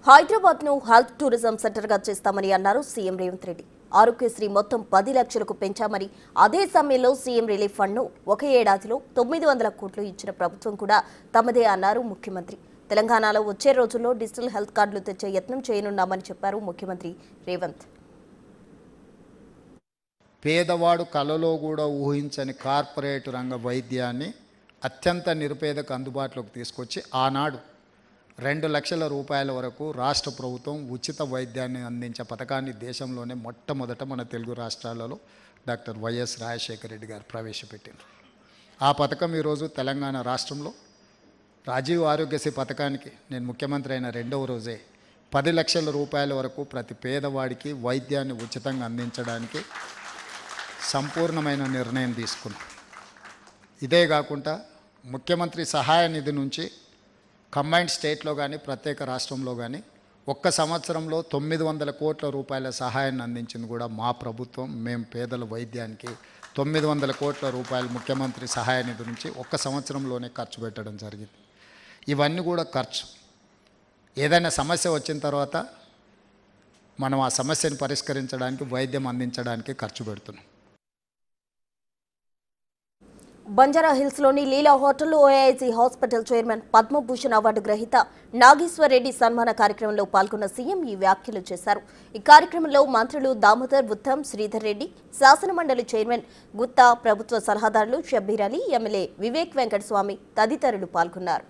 హైదరాబాద్ ను health tourism centre గా చేస్తామని అన్నారు సీఎం రేవంత్ రెడ్డి. ఆరోగ్యశ్రీ మొత్తం 10 లక్షలకు పెంచామని, అదే సమయంలో సీఎం రిలీఫ్ ఫండ్ ను ఒక ఏడాదిలో 900 కోట్లు ఇచ్చిన ప్రభుత్వం కూడా తమదే అన్నారు ముఖ్యమంత్రి. తెలంగాణలో వచ్చే రోజుల్లో డిజిటల్ హెల్త్ కార్డులు తెచ్చే యత్నం చేయనున్నామని చెప్పారు ముఖ్యమంత్రి రేవంత్. పేదవాడు కలలో కూడా ఊహించని కార్పొరేట్ రంగ వైద్యాన్ని అత్యంత నిరుపేదకు అందుబాటులోకి తీసుకొచ్చి ఆనాడు 2 లక్షల రూపాయల వరకు రాష్ట్ర ప్రభుత్వం ఉచిత వైద్యాన్ని అందించే పథకాన్ని దేశంలోనే మొట్టమొదట మన తెలుగు రాష్ట్రాలలో డాక్టర్ వైఎస్ రాజశేఖర రెడ్డి గారు ప్రవేశపెట్టారు. ఆ పథకం ఈరోజు తెలంగాణ రాష్ట్రంలో రాజీవ్ ఆరోగ్యశ్రీ పథకానికి నేను ముఖ్యమంత్రి అయిన 2వ రోజే 10 లక్షల రూపాయల వరకు ప్రతి పేదవాడికి వైద్యాన్ని ఉచితంగా అందించడానికి సంపూర్ణమైన నిర్ణయం తీసుకున్నాం. ఇదే కాకుండా ముఖ్యమంత్రి సహాయ నిధి నుంచి కంబైన్డ్ స్టేట్లో కానీ ప్రత్యేక రాష్ట్రంలో కానీ ఒక్క సంవత్సరంలో 900 కోట్ల రూపాయల సహాయాన్ని అందించింది కూడా మా ప్రభుత్వం. మేము పేదల వైద్యానికి 900 కోట్ల రూపాయలు ముఖ్యమంత్రి సహాయ నిధి నుంచి ఒక్క సంవత్సరంలోనే ఖర్చు పెట్టడం జరిగింది. ఇవన్నీ కూడా ఖర్చు. ఏదైనా సమస్య వచ్చిన తర్వాత మనం ఆ సమస్యను పరిష్కరించడానికి వైద్యం అందించడానికి ఖర్చు పెడుతున్నాం. బంజారా హిల్స్ లోని లీలా హోటల్లో ఓఐఐసీ హాస్పిటల్ చైర్మన్ పద్మభూషణ్ అవార్డు గ్రహీత నాగేశ్వర్ రెడ్డి సన్మాన కార్యక్రమంలో పాల్గొన్న సీఎం ఈ వ్యాఖ్యలు చేశారు. ఈ కార్యక్రమంలో మంత్రులు దామోదర్ ఉత్తమ్, శ్రీధర్ రెడ్డి, శాసనమండలి చైర్మన్ గుత్తా, ప్రభుత్వ సలహాదారులు షబ్బీర్ అలీ, ఎమ్మెల్యే వివేక్ వెంకటస్వామి తదితరులు పాల్గొన్నారు.